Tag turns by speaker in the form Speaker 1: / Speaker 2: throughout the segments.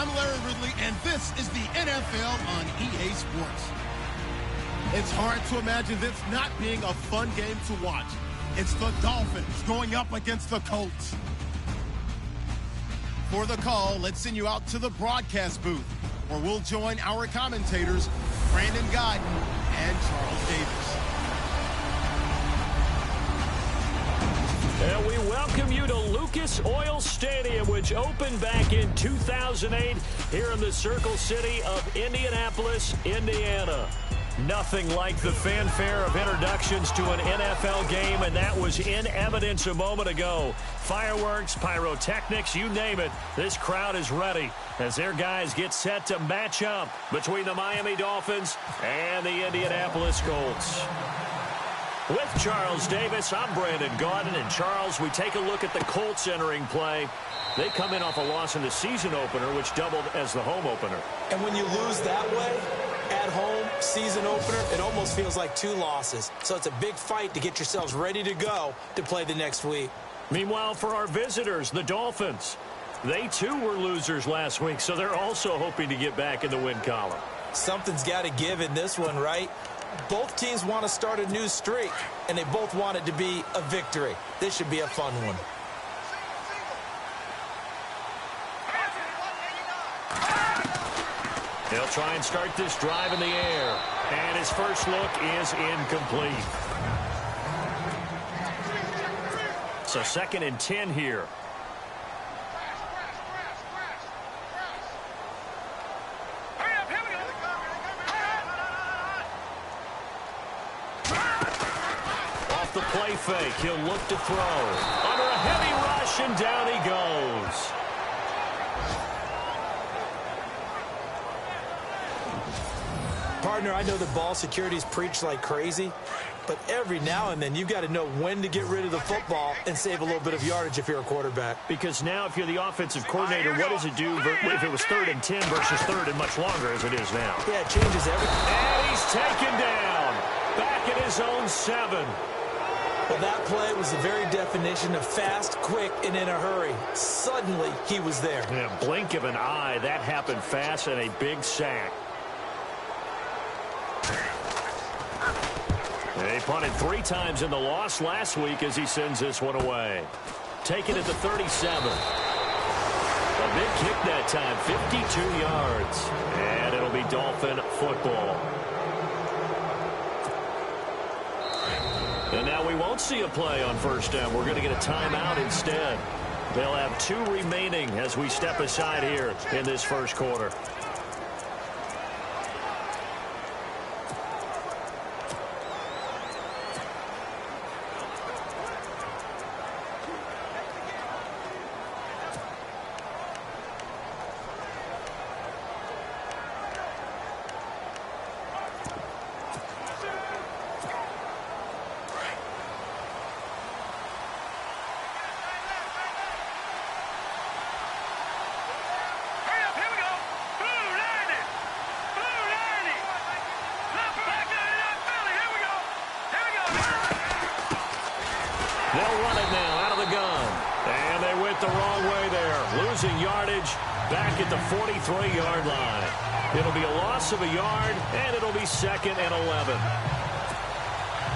Speaker 1: I'm Larry Ridley, and this is the NFL on EA Sports. It's hard to imagine this not being a fun game to watch. It's the Dolphins going up against the Colts. For the call, let's send you out to the broadcast booth, where we'll join our commentators, Brandon Godden and Charles Davis.
Speaker 2: And we welcome you to Lucas Oil Stadium, which opened back in 2008 here in the Circle City of Indianapolis, Indiana. Nothing like the fanfare of introductions to an NFL game, and that was in evidence a moment ago. Fireworks, pyrotechnics, you name it. This crowd is ready as their guys get set to match up between the Miami Dolphins and the Indianapolis Colts. With Charles Davis, I'm Brandon Gaudin. And Charles, we take a look at the Colts entering play. They come in off a loss in the season opener, which doubled as the home opener.
Speaker 3: And when you lose that way, at home, season opener, it almost feels like 2 losses. So it's a big fight to get yourselves ready to go to play the next week.
Speaker 2: Meanwhile, for our visitors, the Dolphins, they too were losers last week, so they're also hoping to get back in the win column.
Speaker 3: Something's got to give in this one, right? Both teams want to start a new streak, and they both want it to be a victory. This should be a fun one.
Speaker 2: He'll try and start this drive in the air, and his first look is incomplete. So 2nd and 10 here. The play fake. He'll look to throw. Under a heavy rush, and down he goes.
Speaker 3: Partner, I know that ball security's preached like crazy, but every now and then you've got to know when to get rid of the football and save a little bit of yardage if you're a quarterback.
Speaker 2: Because now if you're the offensive coordinator, what does it do if it was 3rd and 10 versus 3rd and much longer as it is now?
Speaker 3: Yeah, it changes everything.
Speaker 2: And he's taken down. Back at his own 7.
Speaker 3: Well, that play was the very definition of fast, quick, and in a hurry. Suddenly, he was there.
Speaker 2: In a blink of an eye, that happened fast, and a big sack. They punted 3 times in the loss last week as he sends this one away. Taken at the 37. A big kick that time, 52 yards. And it'll be Dolphin football. And now we won't see a play on 1st down. We're going to get a timeout instead. They'll have 2 remaining as we step aside here in this first quarter. They'll run it now out of the gun. And they went the wrong way there. Losing yardage back at the 43-yard line. It'll be a loss of a yard, and it'll be 2nd and 11.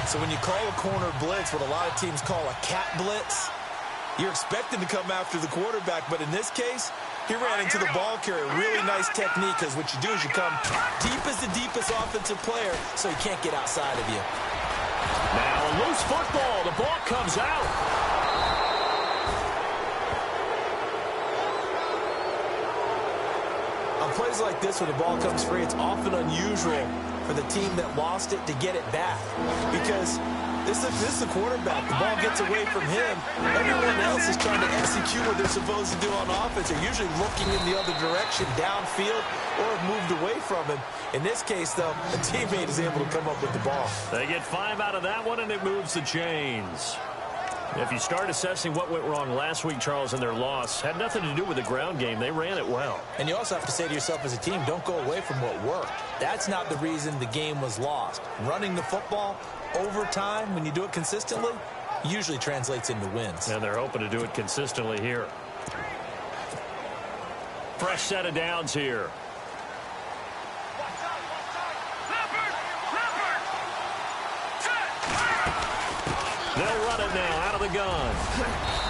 Speaker 3: So when you call a corner blitz, what a lot of teams call a cat blitz, you're expected to come after the quarterback. But in this case, he ran into the ball carrier. Really nice technique, because what you do is you come deep as the deepest offensive player, so he can't get outside of you.
Speaker 2: Now a loose football. The ball comes out.
Speaker 3: On plays like this where the ball comes free, it's often unusual for the team that lost it to get it back. Because this is the quarterback. The ball gets away from him. Everyone else is trying to execute what they're supposed to do on offense. They're usually looking in the other direction, downfield, or have moved away from him. In this case, though, a teammate is able to come up with the ball.
Speaker 2: They get 5 out of that one, and it moves the chains. If you start assessing what went wrong last week, Charles, in their loss, had nothing to do with the ground game. They ran it well.
Speaker 3: And you also have to say to yourself as a team, don't go away from what worked. That's not the reason the game was lost. Running the football over time, when you do it consistently, usually translates into wins.
Speaker 2: And they're hoping to do it consistently here. Fresh set of downs here. They'll run it now out of the gun.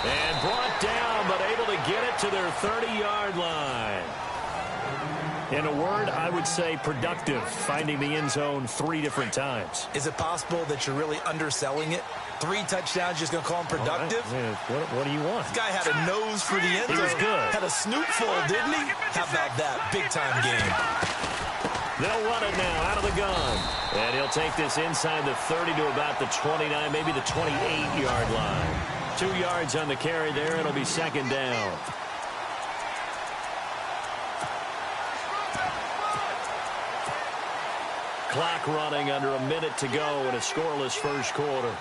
Speaker 2: And brought down, but able to get it to their 30-yard line. In a word, I would say productive, finding the end zone 3 different times.
Speaker 3: Is it possible that you're really underselling it? 3 touchdowns, just going to call him productive?
Speaker 2: Right. What do you want?
Speaker 3: This guy had a nose for the end zone.
Speaker 2: He was good.
Speaker 3: Had a snoot full, didn't he? How about that? Big-time game.
Speaker 2: They'll run it now out of the gun. And he'll take this inside the 30 to about the 29, maybe the 28-yard line. 2 yards on the carry there. It'll be second down. Clock running under a minute to go in a scoreless first quarter.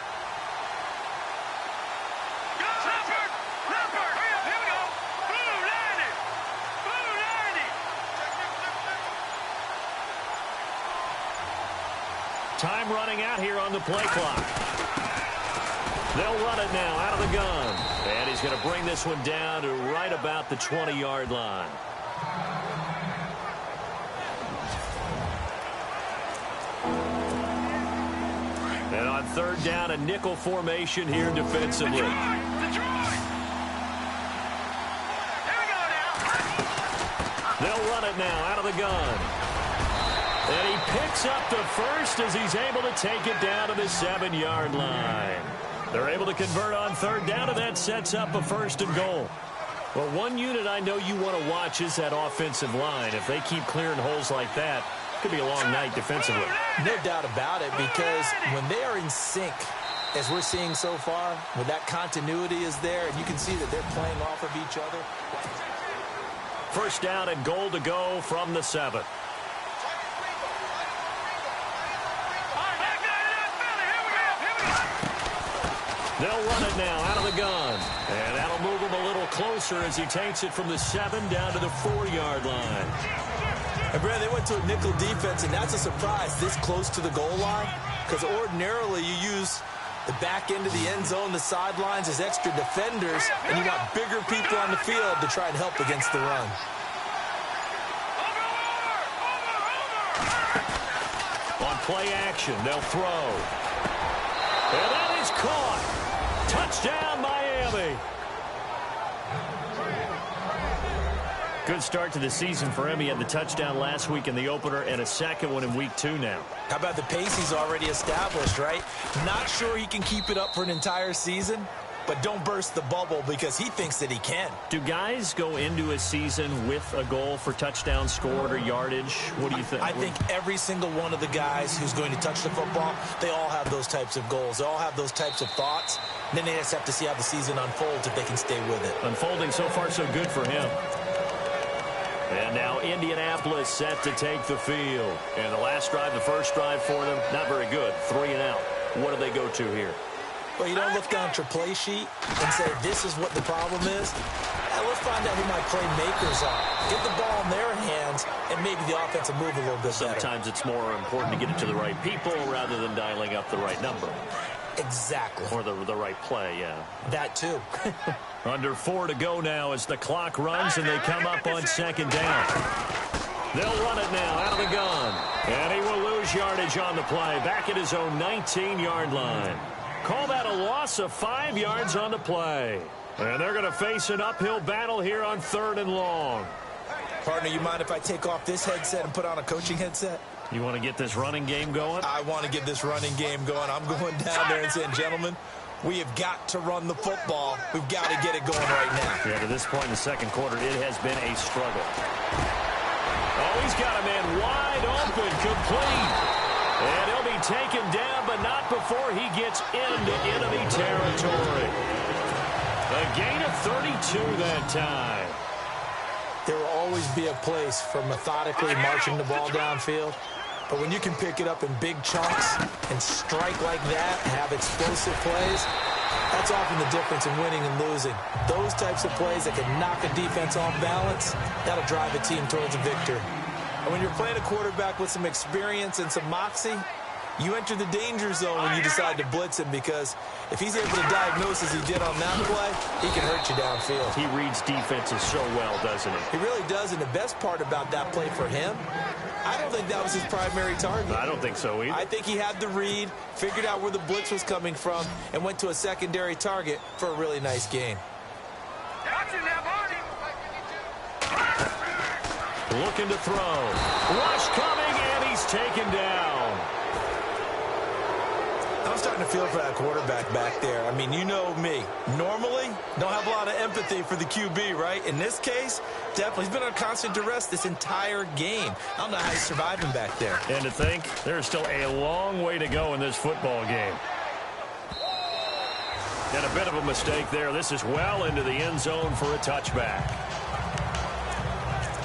Speaker 2: Time running out here on the play clock. They'll run it now out of the gun. And he's going to bring this one down to right about the 20-yard line. And on third down, a nickel formation here defensively. They'll run it now out of the gun. And he picks up the first as he's able to take it down to the 7-yard line. They're able to convert on third down, and that sets up a 1st and goal. Well, one unit I know you want to watch is that offensive line. If they keep clearing holes like that, it could be a long night defensively.
Speaker 3: No doubt about it, because when they are in sync, as we're seeing so far, when that continuity is there, and you can see that they're playing off of each other.
Speaker 2: First down and goal to go from the 7. They'll run it now out of the gun. And that'll move him a little closer as he takes it from the 7 down to the 4-yard line.
Speaker 3: And Brad, they went to a nickel defense, and that's a surprise this close to the goal line, because ordinarily you use the back end of the end zone, the sidelines as extra defenders, and you want bigger people on the field to try and help against the run.
Speaker 2: On play action, they'll throw. And that is caught. Touchdown, Miami. Good start to the season for him. He had the touchdown last week in the opener and a second one in week 2 now.
Speaker 3: How about the pace he's already established, right? Not sure he can keep it up for an entire season, but don't burst the bubble because he thinks that he can.
Speaker 2: Do guys go into a season with a goal for touchdown scored or yardage? What do you think?
Speaker 3: I think every single one of the guys who's going to touch the football, they all have those types of goals. They all have those types of thoughts. And then they just have to see how the season unfolds if they can stay with it.
Speaker 2: Unfolding so far so good for him. And now Indianapolis set to take the field. And the last drive, the first drive for them, not very good. 3 and out. What do they go to here?
Speaker 3: Well, you don't look down at your play sheet and say, this is what the problem is. Now, let's find out who my playmakers are. Get the ball in their hands, and maybe the offense will move a little bit better.
Speaker 2: Sometimes it's more important to get it to the right people rather than dialing up the right number.
Speaker 3: Exactly.
Speaker 2: Or the right play, yeah.
Speaker 3: That, too.
Speaker 2: Under 4 to go now as the clock runs, and they come up on second down. They'll run it now out of the gun. And he will lose yardage on the play, back at his own 19-yard line. Call that a loss of 5 yards on the play. And they're going to face an uphill battle here on 3rd and long.
Speaker 3: Partner, you mind if I take off this headset and put on a coaching headset?
Speaker 2: You want to get this running game going?
Speaker 3: I want to get this running game going. I'm going down there and saying, gentlemen, we have got to run the football. We've got to get it going right now.
Speaker 2: Yeah, to this point in the second quarter, it has been a struggle. Oh, he's got a man wide open, complete. And he'll be taken down, but not before he gets into enemy territory. A gain of 32 that time.
Speaker 3: There will always be a place for methodically marching the ball downfield. But when you can pick it up in big chunks and strike like that, have explosive plays, that's often the difference in winning and losing. Those types of plays that can knock a defense off balance, that'll drive a team towards a victory. And when you're playing a quarterback with some experience and some moxie, You enter the danger zone when you decide to blitz him, because if he's able to diagnose as he did on that play, he can hurt you downfield.
Speaker 2: He reads defenses so well, doesn't he?
Speaker 3: He really does, and the best part about that play for him, I don't think that was his primary target.
Speaker 2: I don't think so either.
Speaker 3: I think he had the read, figured out where the blitz was coming from, and went to a secondary target for a really nice gain.
Speaker 2: Looking to throw. Rush coming, and he's taken down.
Speaker 3: I'm starting to feel for that quarterback back there. I mean, you know me. Normally, don't have a lot of empathy for the QB, right? In this case, definitely. He's been on constant duress this entire game. I don't know how he's surviving back there.
Speaker 2: And to think, there's still a long way to go in this football game. And a bit of a mistake there. This is well into the end zone for a touchback.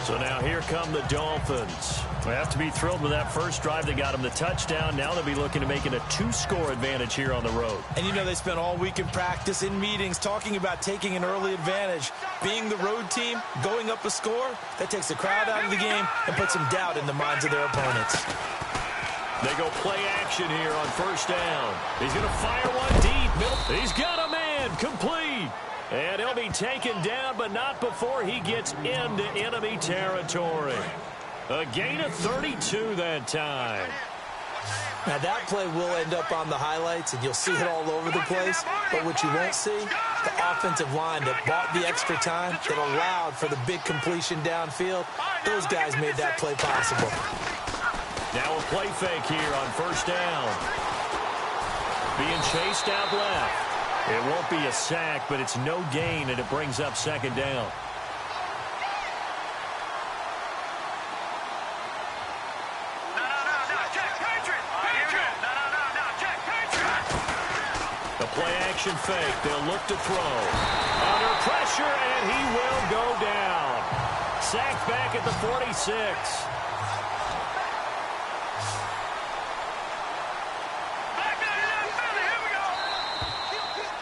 Speaker 2: So now here come the Dolphins. They have to be thrilled with that first drive. They got them the touchdown. Now they'll be looking to make it a 2-score advantage here on the road.
Speaker 3: And you know, they spent all week in practice, in meetings, talking about taking an early advantage. Being the road team, going up a score, that takes the crowd out of the game and puts some doubt in the minds of their opponents.
Speaker 2: They go play action here on first down. He's going to fire one deep. He's got a man, complete. And he'll be taken down, but not before he gets into enemy territory. A gain of 32 that time.
Speaker 3: Now, that play will end up on the highlights, and you'll see it all over the place. But what you won't see, the offensive line that bought the extra time, that allowed for the big completion downfield, those guys made that play possible.
Speaker 2: Now a play fake here on first down. Being chased out left. It won't be a sack, but it's no gain, and it brings up second down. The play-action fake. They'll look to throw. Under pressure, and he will go down. Sacked back at the 46.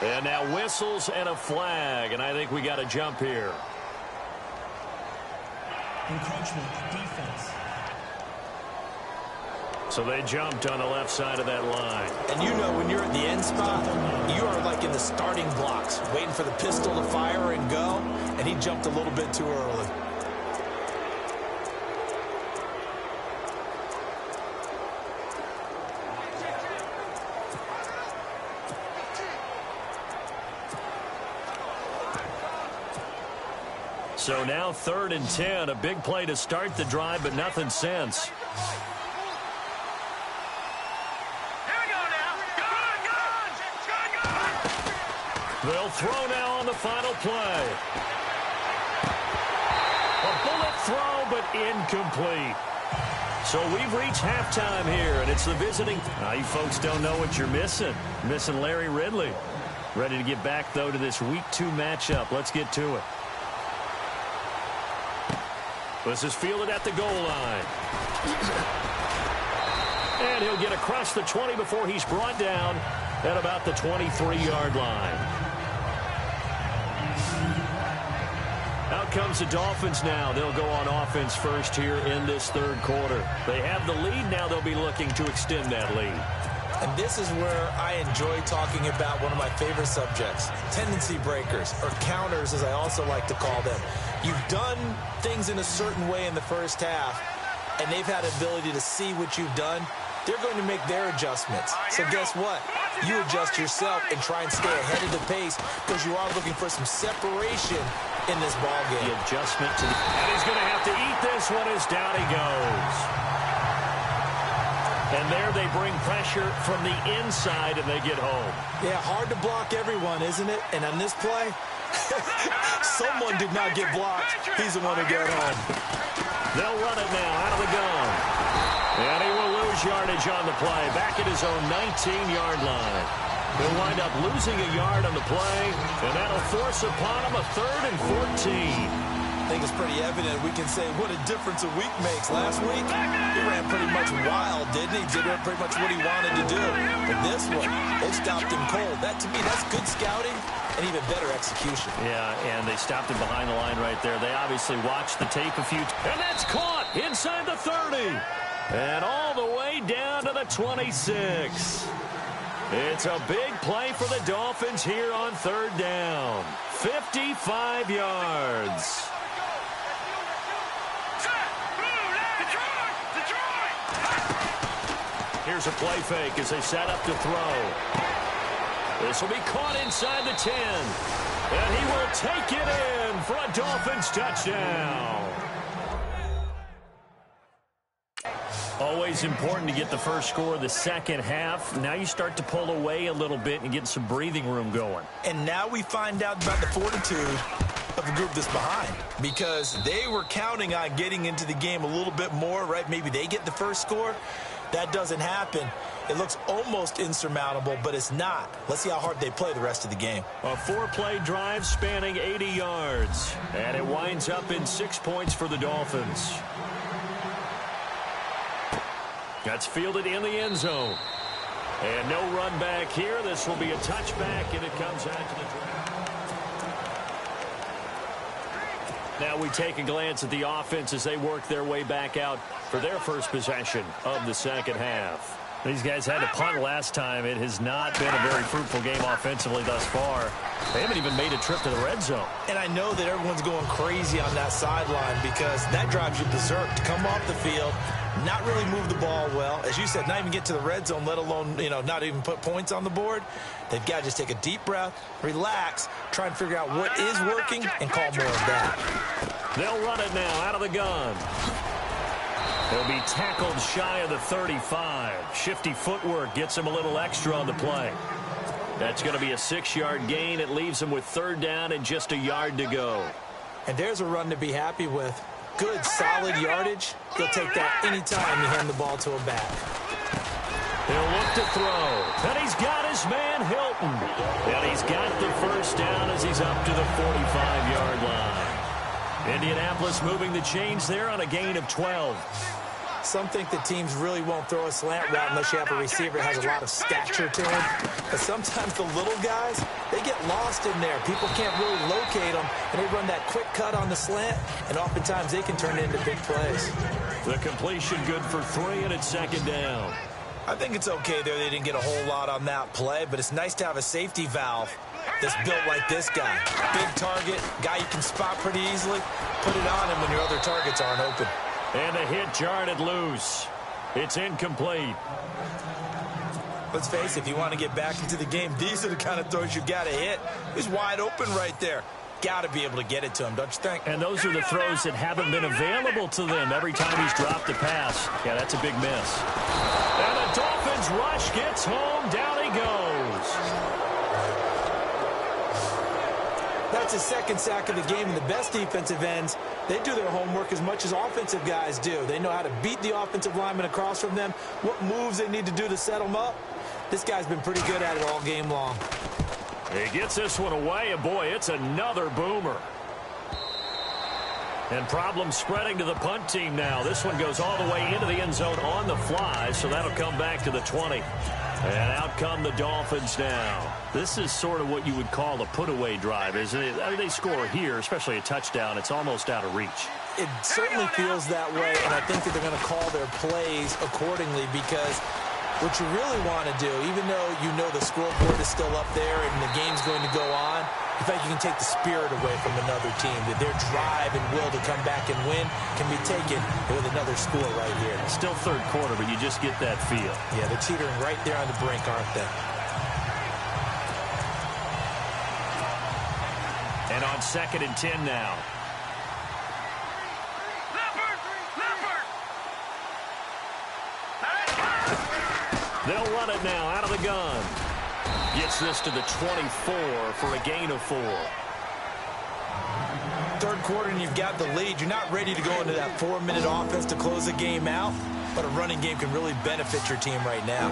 Speaker 2: And now whistles and a flag, and I think we got a jump here.
Speaker 4: Encroachment defense.
Speaker 2: So they jumped on the left side of that line.
Speaker 3: And you know, when you're at the end spot, you are like in the starting blocks, waiting for the pistol to fire and go, and he jumped a little bit too early.
Speaker 2: So now 3rd and 10, a big play to start the drive, but nothing since. They'll throw now on the final play. A bullet throw, but incomplete. So we've reached halftime here, and it's the visiting. You folks don't know what you're missing. Missing Larry Ridley. Ready to get back, though, to this Week 2 matchup. Let's get to it. This is fielded at the goal line. And he'll get across the 20 before he's brought down at about the 23-yard line. Out comes the Dolphins now. They'll go on offense first here in this 3rd quarter. They have the lead. Now they'll be looking to extend that lead.
Speaker 3: And this is where I enjoy talking about one of my favorite subjects, tendency breakers, or counters, as I also like to call them. You've done things in a certain way in the first half, and they've had the ability to see what you've done. They're going to make their adjustments. So guess what? You adjust yourself and try and stay ahead of the pace, because you are looking for some separation in this ball game.
Speaker 2: The adjustment to the... And he's going to have to eat this one as down he goes. And there they bring pressure from the inside, and they get home.
Speaker 3: Yeah, hard to block everyone, isn't it? And on this play, someone did not get blocked. He's the one who got home.
Speaker 2: They'll run it now out of the gun. And he will lose yardage on the play. Back at his own 19-yard line. He'll wind up losing a yard on the play, and that'll force upon him a 3rd and 14.
Speaker 3: I think it's pretty evident we can say what a difference a week makes. Last week, he ran pretty much wild, didn't he? Did pretty much what he wanted to do. But this one, they stopped him cold. That, to me, that's good scouting and even better execution.
Speaker 2: Yeah, and they stopped him behind the line right there. They obviously watched the tape a few times. And that's caught inside the 30. And all the way down to the 26. It's a big play for the Dolphins here on third down. 55 yards. Here's a play fake as they set up to throw. This will be caught inside the 10. And he will take it in for a Dolphins touchdown. Always important to get the first score of the second half. Now you start to pull away a little bit and get some breathing room going.
Speaker 3: And now we find out about the fortitude of the group that's behind, because they were counting on getting into the game a little bit more, right? Maybe they get the first score. That doesn't happen. It looks almost insurmountable, but it's not. Let's see how hard they play the rest of the game.
Speaker 2: A 4-play drive spanning 80 yards. And it winds up in 6 points for the Dolphins. That's fielded in the end zone. And no run back here. This will be a touchback, and it comes out to the draft. Now we take a glance at the offense as they work their way back out for their first possession of the second half. These guys had to punt last time. It has not been a very fruitful game offensively thus far. They haven't even made a trip to the red zone.
Speaker 3: And I know that everyone's going crazy on that sideline because that drives you berserk to come off the field, not really move the ball well. As you said, not even get to the red zone, let alone, not even put points on the board. They've got to just take a deep breath, relax, try and figure out what is working, and call more of that.
Speaker 2: They'll run it now out of the gun. He'll be tackled shy of the 35. Shifty footwork gets him a little extra on the play. That's going to be a 6-yard gain. It leaves him with third down and just a yard to go.
Speaker 3: And there's a run to be happy with. Good, solid yardage. He'll take that anytime you hand the ball to a back.
Speaker 2: He'll look to throw. And he's got his man, Hilton. And he's got the first down as he's up to the 45-yard line. Indianapolis moving the chains there on a gain of 12.
Speaker 3: Some think that teams really won't throw a slant route unless you have a receiver that has a lot of stature to him. But sometimes the little guys, they get lost in there. People can't really locate them, and they run that quick cut on the slant, and oftentimes they can turn it into big plays.
Speaker 2: The completion good for 3, and it's second down.
Speaker 3: I think it's okay there. They didn't get a whole lot on that play, but it's nice to have a safety valve that's built like this guy. Big target, guy you can spot pretty easily. Put it on him when your other targets aren't open.
Speaker 2: And the hit jarred it loose. It's incomplete.
Speaker 3: Let's face it, if you want to get back into the game, these are the kind of throws you got to hit. He's wide open right there. Got to be able to get it to him, don't you think?
Speaker 2: And those are the throws that haven't been available to them every time he's dropped a pass. Yeah, that's a big miss. And the Dolphins rush gets home. Down he goes.
Speaker 3: That's his second sack of the game, and the best defensive ends, they do their homework as much as offensive guys do. They know how to beat the offensive lineman across from them, what moves they need to do to set them up. This guy's been pretty good at it all game long.
Speaker 2: He gets this one away, and boy, it's another boomer. And problems spreading to the punt team now. This one goes all the way into the end zone on the fly, so that'll come back to the 20. And out come the Dolphins now. This is sort of what you would call a put-away drive, isn't it? I mean, they score here, especially a touchdown. It's almost out of reach.
Speaker 3: It certainly feels that way, and I think that they're going to call their plays accordingly because what you really want to do, even though you know the scoreboard is still up there and the game's going to go on, in fact, you can take the spirit away from another team, that their drive and will to come back and win can be taken with another score right here.
Speaker 2: Still third quarter, but you just get that feel.
Speaker 3: Yeah, they're teetering right there on the brink, aren't they?
Speaker 2: And on 2nd and 10 now. They'll run it now out of the gun. Gets this to the 24 for a gain of 4.
Speaker 3: Third quarter and you've got the lead. You're not ready to go into that 4-minute offense to close the game out, but a running game can really benefit your team right now.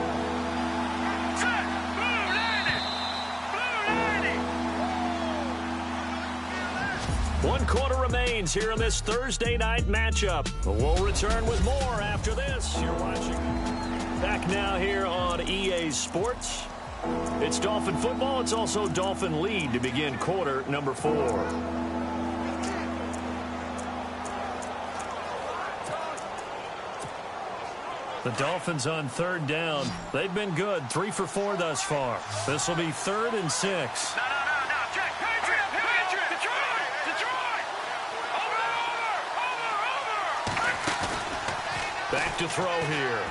Speaker 2: One quarter remains here in this Thursday night matchup. We'll return with more after this. You're watching. Back now here on EA Sports. It's Dolphin football. It's also Dolphin lead to begin quarter number 4. The Dolphins on third down. They've been good, 3 for 4 thus far. This will be 3rd and 6.
Speaker 5: No. Check. Patriot. Detroit. Over.
Speaker 2: Back to throw here.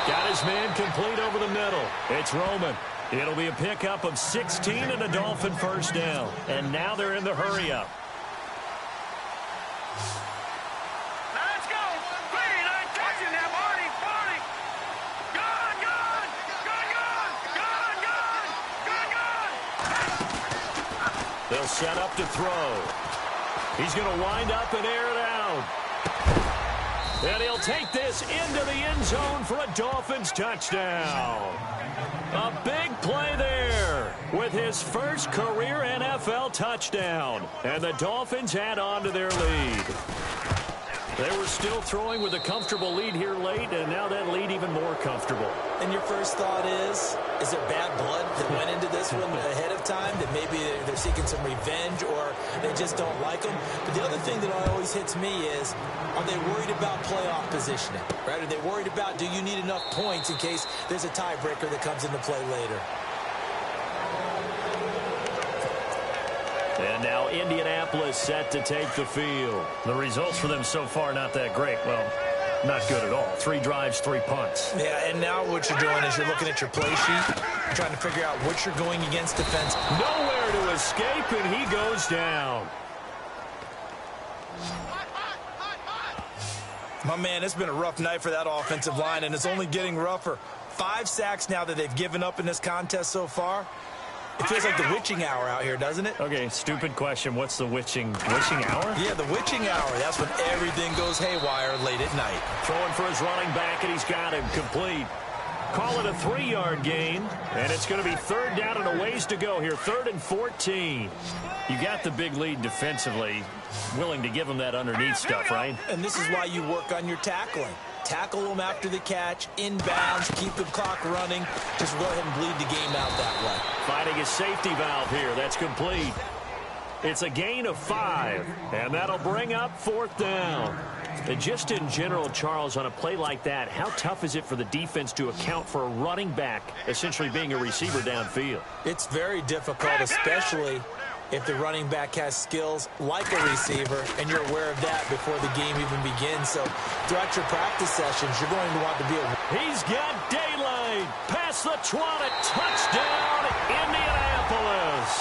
Speaker 2: Got his man complete over the middle. It's Roman. It'll be a pickup of 16 and a Dolphin first down. And now they're in the hurry-up.
Speaker 5: Let's go. Green, I'm touching that, Marty. Gun.
Speaker 2: They'll set up to throw. He's going to wind up and air it out. And he'll take this into the end zone for a Dolphins touchdown. A big play there with his first career NFL touchdown. And the Dolphins add on to their lead. They were still throwing with a comfortable lead here late, and now that lead even more comfortable.
Speaker 3: And your first thought is there bad blood that went into this one ahead of time, that maybe they're seeking some revenge or they just don't like them? But the other thing that always hits me is, are they worried about playoff positioning? Right? Are they worried about, do you need enough points in case there's a tiebreaker that comes into play later?
Speaker 2: And now Indianapolis set to take the field. The results for them so far not that great. Well, not good at all. 3 drives, 3 punts.
Speaker 3: Yeah, and now what you're doing is you're looking at your play sheet, trying to figure out what you're going against defense.
Speaker 2: Nowhere to escape, and he goes down.
Speaker 3: My man, it's been a rough night for that offensive line, and it's only getting rougher. 5 sacks now that they've given up in this contest so far. It feels like the witching hour out here, doesn't it?
Speaker 2: Okay, stupid question. What's the witching hour?
Speaker 3: Yeah, the witching hour. That's when everything goes haywire late at night.
Speaker 2: Throwing for his running back, and he's got him complete. Call it a 3-yard gain, and it's going to be 3rd down and a ways to go here. 3rd and 14. You got the big lead defensively. Willing to give him that underneath stuff, right?
Speaker 3: And this is why you work on your tackling. Tackle them after the catch, inbounds, keep the clock running. Just go ahead and bleed the game out that way.
Speaker 2: Finding a safety valve here. That's complete. It's a gain of 5, and that'll bring up 4th down. And just in general, Charles, on a play like that, how tough is it for the defense to account for a running back essentially being a receiver downfield?
Speaker 3: It's very difficult, especially if the running back has skills like a receiver, and you're aware of that before the game even begins. So throughout your practice sessions, you're going to want to be a...
Speaker 2: He's got daylight. Past the 20. Touchdown, Indianapolis.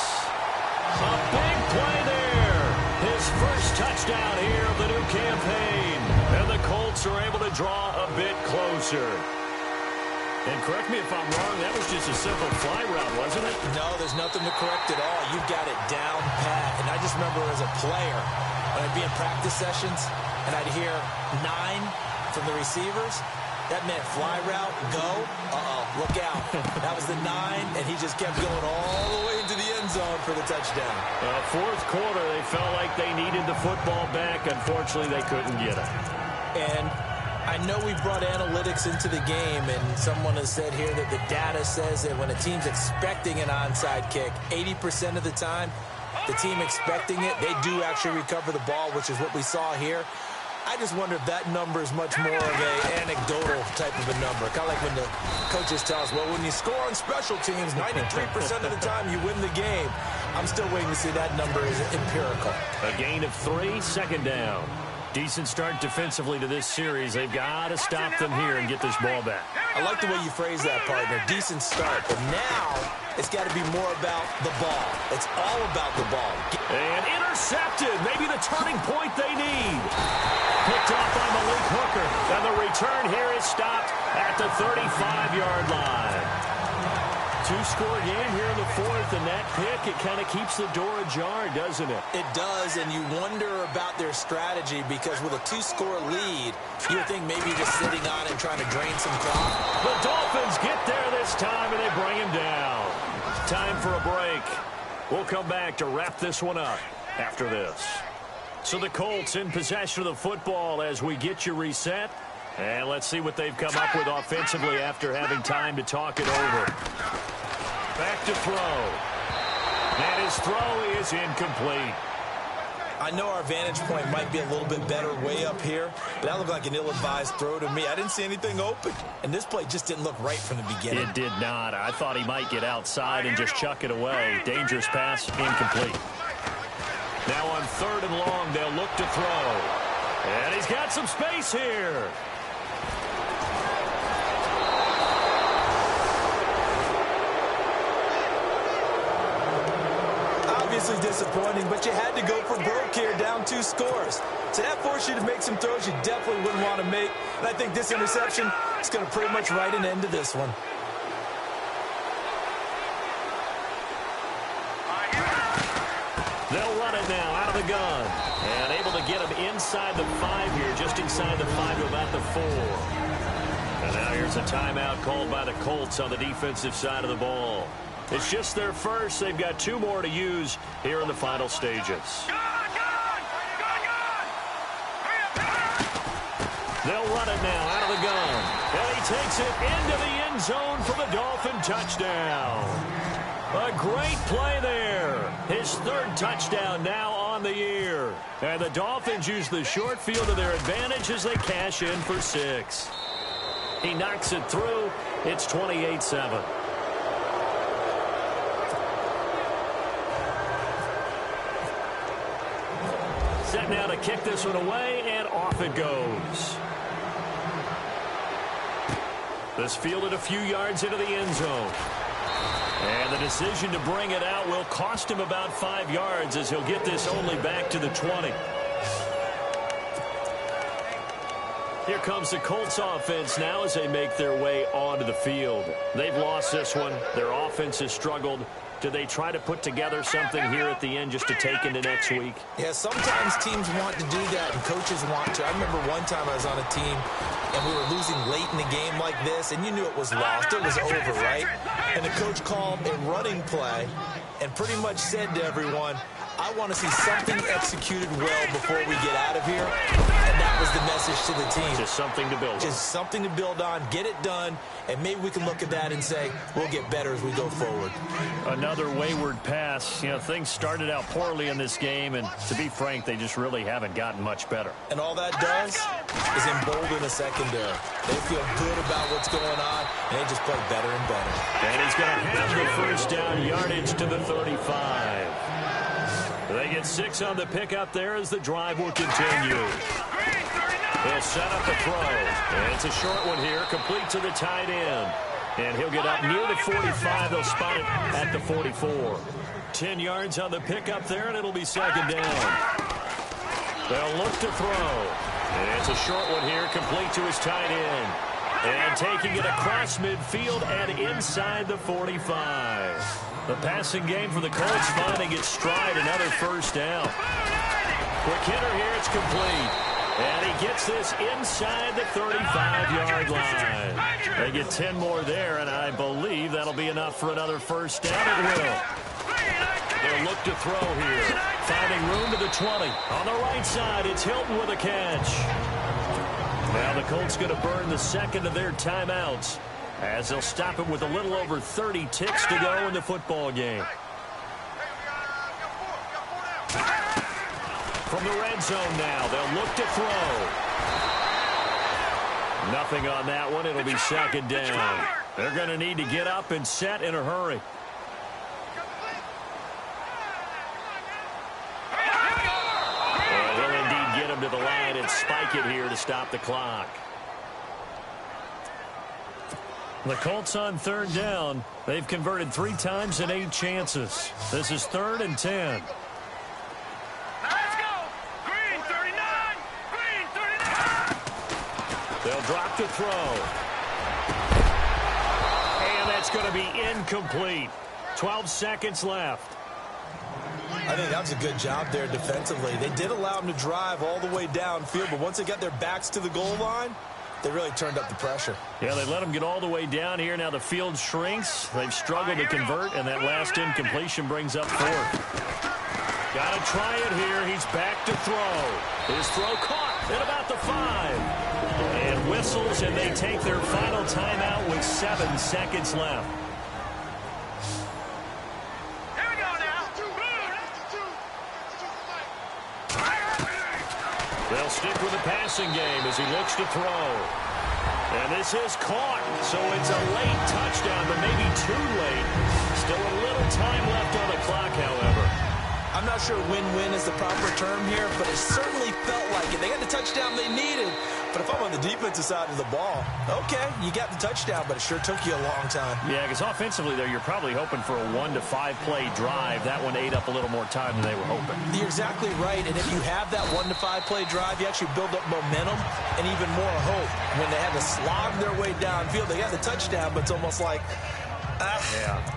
Speaker 2: A big play there. His first touchdown here of the new campaign. And the Colts are able to draw a bit closer. And correct me if I'm wrong, that was just a simple fly route, wasn't it?
Speaker 3: No, there's nothing to correct at all. You've got it down pat. And I just remember as a player, when I'd be in practice sessions, and I'd hear 9 from the receivers, that meant fly route, go, look out. That was the 9, and he just kept going all the way into the end zone for the touchdown.
Speaker 2: 4th quarter, they felt like they needed the football back. Unfortunately, they couldn't get it.
Speaker 3: And I know we brought analytics into the game, and someone has said here that the data says that when a team's expecting an onside kick, 80% of the time, the team expecting it, they do actually recover the ball, which is what we saw here. I just wonder if that number is much more of an anecdotal type of a number. Kind of like when the coaches tell us, well, when you score on special teams, 93% of the time you win the game. I'm still waiting to see that number is empirical.
Speaker 2: A gain of 3, 2nd down. Decent start defensively to this series. They've got to stop them here and get this ball back.
Speaker 3: I like the way you phrase that, partner. Decent start. But now it's got to be more about the ball. It's all about the ball.
Speaker 2: And intercepted. Maybe the turning point they need. Picked off by Malik Hooker. And the return here is stopped at the 35-yard line. 2-score game here in the 4th, and that pick, it kind of keeps the door ajar, doesn't it?
Speaker 3: It does, and you wonder about their strategy because with a 2-score lead, you would think maybe just sitting on and trying to drain some clock.
Speaker 2: The Dolphins get there this time, and they bring him down. Time for a break. We'll come back to wrap this one up after this. So the Colts in possession of the football as we get you reset. And let's see what they've come up with offensively after having time to talk it over. Back to throw. And his throw is incomplete.
Speaker 3: I know our vantage point might be a little bit better way up here, but that looked like an ill-advised throw to me. I didn't see anything open, and this play just didn't look right from the beginning.
Speaker 2: It did not. I thought he might get outside and just chuck it away. Dangerous pass, incomplete. Now on 3rd and long, they'll look to throw. And he's got some space here.
Speaker 3: Obviously disappointing, but you had to go for broke here, down 2 scores. So that forced you to make some throws you definitely wouldn't want to make. And I think this interception is going to pretty much write an end to this one.
Speaker 2: They'll run it now out of the gun. And able to get him inside the 5 here, just inside the 5 to about the 4. And now here's a timeout called by the Colts on the defensive side of the ball. It's just their first. They've got 2 more to use here in the final stages. They'll run it now out of the gun. And he takes it into the end zone for the Dolphin touchdown. A great play there. His 3rd touchdown now on the year. And the Dolphins use the short field to their advantage as they cash in for 6. He knocks it through. It's 28-7. Set now to kick this one away, and off it goes. This fielded a few yards into the end zone. And the decision to bring it out will cost him about 5 yards as he'll get this only back to the 20. Here comes the Colts offense now as they make their way onto the field. They've lost this one. Their offense has struggled. Do they try to put together something here at the end just to take into next week?
Speaker 3: Yeah, sometimes teams want to do that and coaches want to. I remember one time I was on a team and we were losing late in the game like this, and you knew it was lost. It was over, right? And the coach called a running play and pretty much said to everyone, I want to see something executed well before we get out of here. And that was the message to the team.
Speaker 2: Just something to build on.
Speaker 3: Just something to build on, get it done, and maybe we can look at that and say, we'll get better as we go forward.
Speaker 2: Another wayward pass. You know, things started out poorly in this game, and to be frank, they just really haven't gotten much better.
Speaker 3: And all that does is embolden a secondary. They feel good about what's going on, and they just play better and better.
Speaker 2: And he's going to have the first down yardage to the 35. They get 6 on the pickup there as the drive will continue. They'll set up the throw. And it's a short one here, complete to the tight end. And he'll get up near the 45. They'll spot it at the 44. 10 yards on the pickup there, and it'll be 2nd down. They'll look to throw. And it's a short one here, complete to his tight end. And taking it across midfield and inside the 45. The passing game for the Colts finding its stride, another first down. Quick hitter here, it's complete. And he gets this inside the 35-yard line. They get 10 more there, and I believe that'll be enough for another first down. It will. They'll look to throw here. Finding room to the 20. On the right side, it's Hilton with a catch. Now the Colts going to burn the second of their timeouts, as they'll stop it with a little over 30 ticks to go in the football game. From the red zone now, they'll look to throw. Nothing on that one. It'll be 2nd down. They're going to need to get up and set in a hurry. They'll indeed get him to the line and spike it here to stop the clock. The Colts on 3rd down. They've converted 3 times in 8 chances. This is 3rd and 10.
Speaker 5: Let's go. Green 39. Green 39.
Speaker 2: They'll drop to throw. And that's going to be incomplete. 12 seconds left.
Speaker 3: I think that was a good job there defensively. They did allow them to drive all the way downfield, but once they got their backs to the goal line, they really turned up the pressure.
Speaker 2: Yeah, they let them get all the way down here. Now the field shrinks. They've struggled to convert, and that last incompletion brings up 4th. Got to try it here. He's back to throw. His throw caught at about the 5. And whistles, and they take their final timeout with 7 seconds left. They'll stick with the passing game as he looks to throw. And this is caught, so it's a late touchdown, but maybe too late. Still a little time left on the clock, however.
Speaker 3: I'm not sure win-win is the proper term here, but it certainly felt like it. They got the touchdown they needed. But if I'm on the defensive side of the ball, okay, you got the touchdown, but it sure took you a long time.
Speaker 2: Yeah, because offensively there, you're probably hoping for a 1 to 5 play drive. That one ate up a little more time than they were hoping.
Speaker 3: You're exactly right, and if you have that 1 to 5 play drive, you actually build up momentum and even more hope. When they had to slog their way downfield, they got the touchdown, but it's almost like,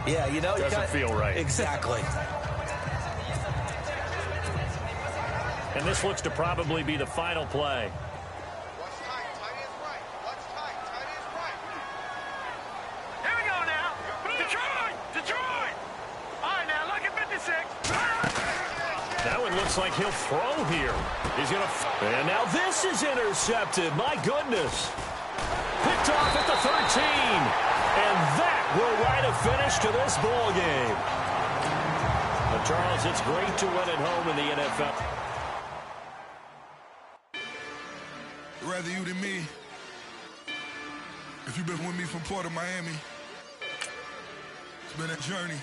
Speaker 3: yeah, you know.
Speaker 2: Doesn't feel right.
Speaker 3: Exactly.
Speaker 2: And this looks to probably be the final play.
Speaker 5: Watch tight. Tight is right. Watch tight. Tight is right. Here we go now. Detroit! Detroit! All right, now, look at 56.
Speaker 2: That one looks like he'll throw here. He's going to... And now this is intercepted. My goodness. Picked off at the 13. And that will write a finish to this ball game. But, Charles, it's great to win at home in the NFL.
Speaker 6: Rather you than me. If you've been with me from Port of Miami, it's been a journey.